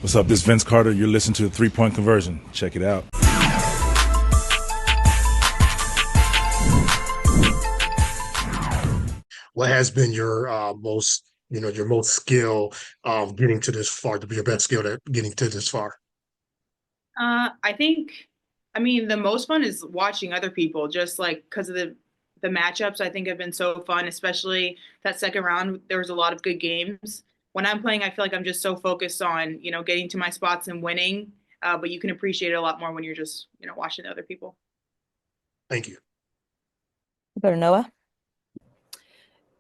What's up? This is Vince Carter. You're listening to the 3-Point Conversion. Check it out. What has been your your most skill of getting to this far, to be your best skill at getting to this far? I think, I mean, the most fun is watching other people, just like because of the matchups. I think have been so fun, especially that second round. There was a lot of good games. When I'm playing, I feel like I'm just so focused on, getting to my spots and winning. But you can appreciate it a lot more when you're just, watching the other people. Thank you. Go to Noah.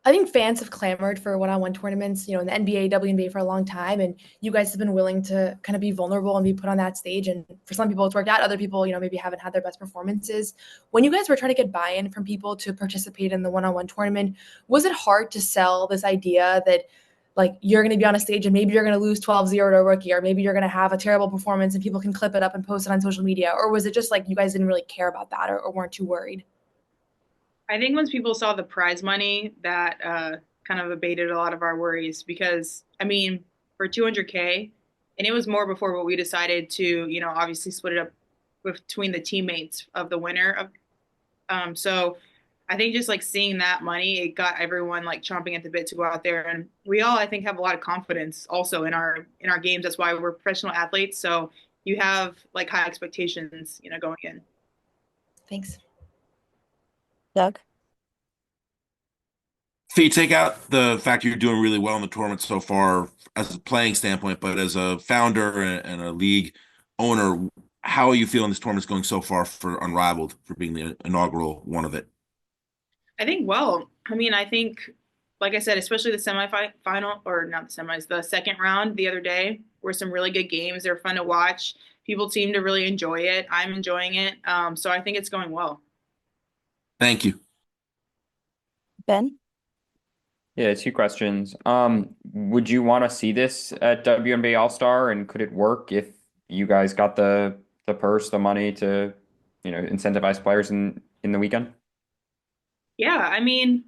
I think fans have clamored for one-on-one tournaments, in the NBA, WNBA for a long time, and you guys have been willing to kind of be vulnerable and be put on that stage. And for some people, it's worked out. Other people, maybe haven't had their best performances. When you guys were trying to get buy-in from people to participate in the one-on-one tournament, was it hard to sell this idea that like you're going to be on a stage and maybe you're going to lose 12-0 to a rookie, or maybe you're going to have a terrible performance and people can clip it up and post it on social media? Or was it just like you guys didn't really care about that, or weren't too worried? I think once people saw the prize money, that kind of abated a lot of our worries because, I mean, for 200K, and it was more before, but we decided to, obviously split it up between the teammates of the winner of. So I think just like seeing that money, it got everyone like chomping at the bit to go out there, and we all, I think, have a lot of confidence also in our games. That's why we're professional athletes. So you have like high expectations, going in. Thanks. Doug. Fee, take out the fact you're doing really well in the tournament so far as a playing standpoint, but as a founder and a league owner, how are you feeling this tournament's going so far for Unrivaled, for being the inaugural one of it? I think, well, I mean, I think, like I said, especially the semifinal, or not the semis, the second round the other day were some really good games. They're fun to watch. People seem to really enjoy it. I'm enjoying it. So I think it's going well. Thank you. Ben. Yeah, two questions. Would you want to see this at WNBA All-Star, and could it work if you guys got the purse, the money to, incentivize players in the weekend? Yeah, I mean,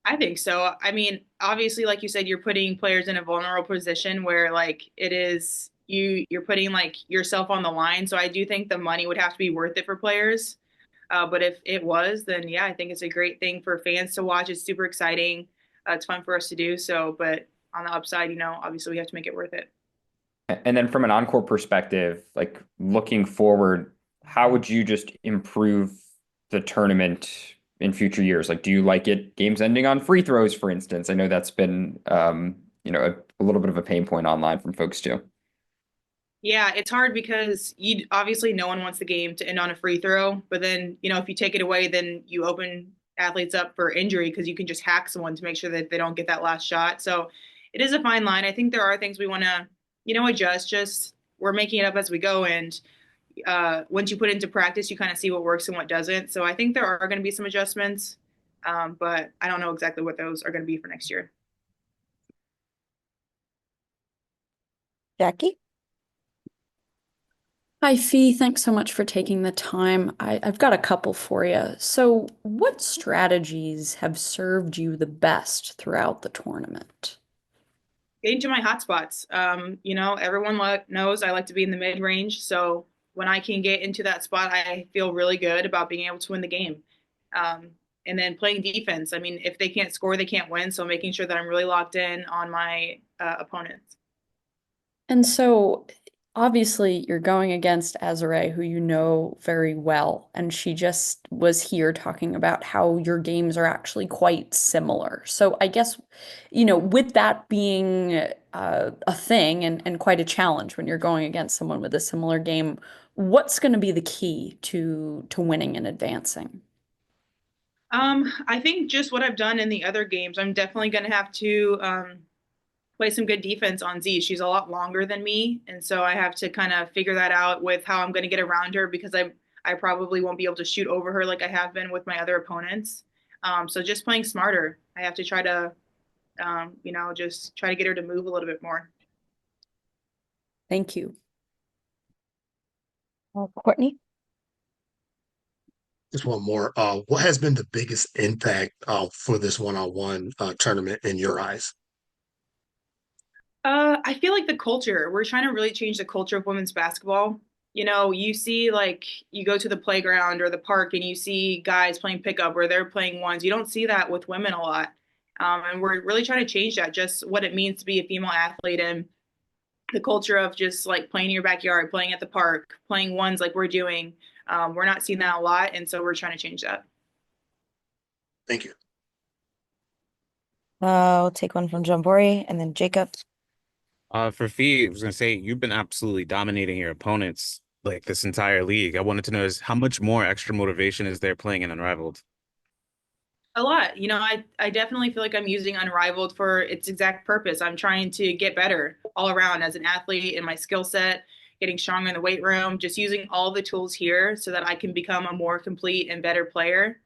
I think so. I mean, obviously, like you said, you're putting players in a vulnerable position where like it is you're putting like yourself on the line. So I do think the money would have to be worth it for players. But if it was, then yeah, I think it's a great thing for fans to watch. It's super exciting. It's fun for us to do. So, but on the upside, obviously we have to make it worth it. And then from an encore perspective, like looking forward, how would you just improve the tournament in future years? Like, do you like it games ending on free throws, for instance? I know that's been, a little bit of a pain point online from folks too. Yeah, it's hard because you obviously no one wants the game to end on a free throw, but then, if you take it away, then you open athletes up for injury because you can just hack someone to make sure that they don't get that last shot. So it is a fine line. I think there are things we want to, adjust. Just we're making it up as we go, and once you put it into practice, you kind of see what works and what doesn't. So I think there are going to be some adjustments, but I don't know exactly what those are going to be for next year. Jackie. Hi, Fee. Thanks so much for taking the time. I've got a couple for you. So, what strategies have served you the best throughout the tournament? Getting to my hot spots. Everyone knows I like to be in the mid range. So when I can get into that spot, I feel really good about being able to win the game. And then playing defense. I mean, if they can't score, they can't win. So making sure that I'm really locked in on my opponents. And so, obviously, you're going against Azure, who you know very well, and she just was here talking about how your games are actually quite similar. So, I guess, with that being a thing and quite a challenge when you're going against someone with a similar game, what's going to be the key to winning and advancing? I think just what I've done in the other games, I'm definitely going to have to play some good defense on Z. She's a lot longer than me, and so I have to kind of figure that out with how I'm going to get around her because I probably won't be able to shoot over her like I have been with my other opponents. So just playing smarter. I have to try to, just try to get her to move a little bit more. Thank you. Courtney. Just one more. What has been the biggest impact for this one-on-one tournament in your eyes? I feel like the culture, we're trying to really change the culture of women's basketball. You know, you see like you go to the playground or the park and you see guys playing pickup or they're playing ones. You don't see that with women a lot. And we're really trying to change that, just what it means to be a female athlete and the culture of just like playing in your backyard, playing at the park, playing ones like we're doing. We're not seeing that a lot. And so we're trying to change that. Thank you. I'll take one from Jambori and then Jacob. For Fee, I was gonna say you've been absolutely dominating your opponents like this entire league. I wanted to know is how much more extra motivation is there playing in Unrivaled? A lot. You know, I definitely feel like I'm using Unrivaled for its exact purpose. I'm trying to get better all around as an athlete in my skill set, getting stronger in the weight room, just using all the tools here so that I can become a more complete and better player.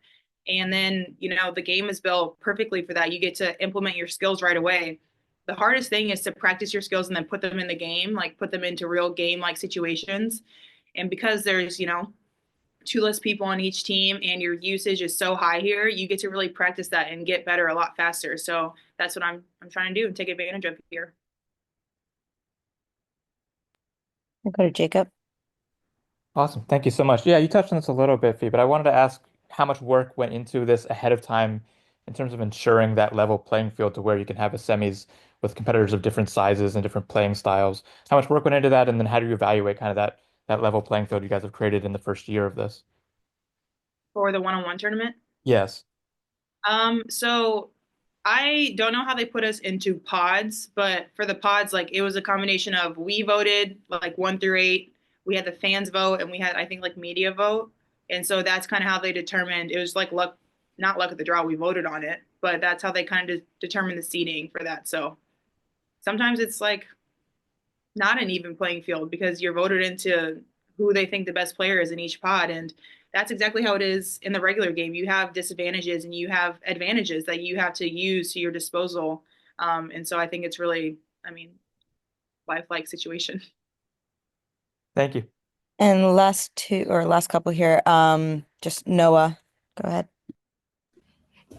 And then, you know, the game is built perfectly for that. You get to implement your skills right away. The hardest thing is to practice your skills and then put them in the game, like put them into real game like situations. And because there's, you know, two less people on each team and your usage is so high here, you get to really practice that and get better a lot faster. So that's what I'm trying to do and take advantage of here. We'll go to Jacob. Awesome. Thank you so much. Yeah, you touched on this a little bit, Fee, but I wanted to ask how much work went into this ahead of time in terms of ensuring that level playing field to where you can have a semis with competitors of different sizes and different playing styles. How much work went into that, and then how do you evaluate kind of that level playing field you guys have created in the first year of this? For the one-on-one tournament. Yes. So I don't know how they put us into pods, but for the pods, like it was a combination of we voted like 1 through 8. We had the fans vote and we had, I think, like media vote. And so that's kind of how they determined it was like luck, not luck of the draw. We voted on it, but that's how they kind of determined the seeding for that. So sometimes it's like not an even playing field because you're voted into who they think the best player is in each pod. And that's exactly how it is in the regular game. You have disadvantages and you have advantages that you have to use to your disposal. And so I think it's really, I mean, lifelike situation. Thank you. And last couple here. Just Noah. Go ahead.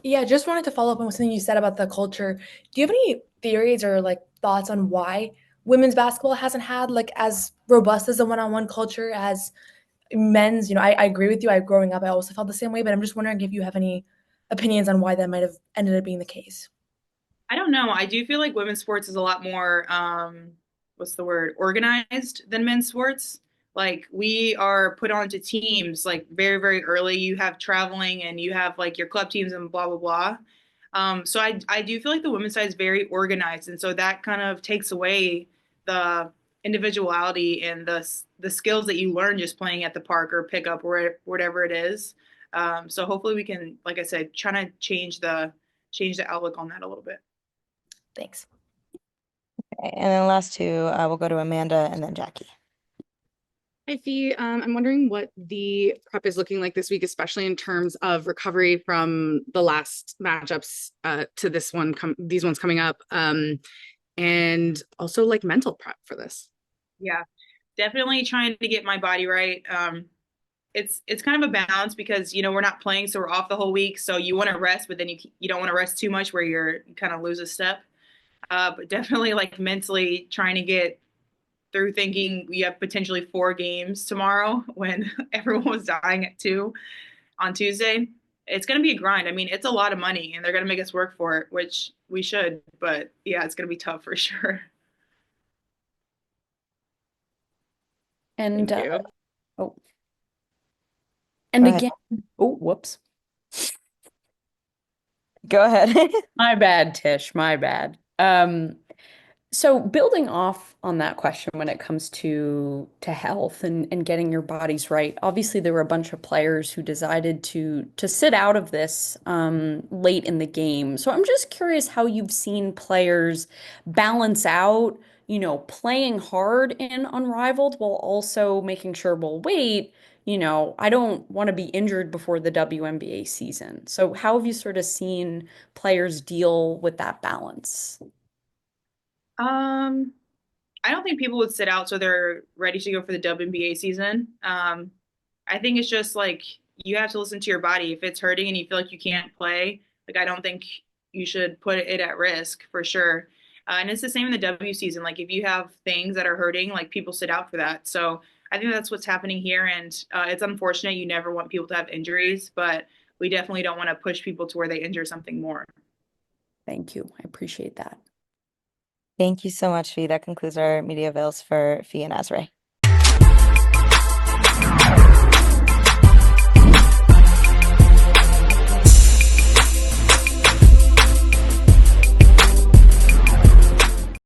Yeah, just wanted to follow up on something you said about the culture. Do you have any theories or like thoughts on why women's basketball hasn't had like as robust as a one-on-one culture as men's? You know, I agree with you. Growing up, I also felt the same way, but I'm just wondering if you have any opinions on why that might have ended up being the case. I don't know. I do feel like women's sports is a lot more, what's the word, organized than men's sports. Like we are put onto teams like very, very early. You have traveling and you have like your club teams and blah, blah, blah. So I do feel like the women's side is very organized. And so that kind of takes away the individuality and the skills that you learn just playing at the park or pickup or whatever it is. So hopefully we can, like I said, trying to change the outlook on that a little bit. Thanks. Okay, and then last two, we'll go to Amanda and then Jackie. Hi, Fee. I'm wondering what the prep is looking like this week, especially in terms of recovery from the last matchups to these ones coming up, and also like mental prep for this. Yeah, definitely trying to get my body right. It's kind of a balance because you know we're not playing, so we're off the whole week. So you want to rest, but then you don't want to rest too much where you kind of lose a step. But definitely like mentally trying to get through thinking we have potentially 4 games tomorrow when everyone was dying at 2 on Tuesday. It's going to be a grind. I mean, it's a lot of money and they're going to make us work for it, which we should. But yeah, it's going to be tough for sure. And Thank you. oh, and Go ahead. again, oh, whoops. Go ahead. My bad, Tish, my bad. So building off on that question when it comes to health and getting your bodies right, obviously there were a bunch of players who decided to sit out of this late in the game. So I'm just curious how you've seen players balance out, you know, playing hard in Unrivaled while also making sure, well, wait, you know, I don't want to be injured before the WNBA season. So how have you sort of seen players deal with that balance? I don't think people would sit out so they're ready to go for the WNBA season. I think it's just like you have to listen to your body. If it's hurting and you feel like you can't play, like I don't think you should put it at risk for sure. And it's the same in the W season. Like if you have things that are hurting, like people sit out for that. So I think that's what's happening here. And it's unfortunate. You never want people to have injuries, but we definitely don't want to push people to where they injure something more. Thank you. I appreciate that. Thank you so much, Fee. That concludes our media avails for Fee and Azrae.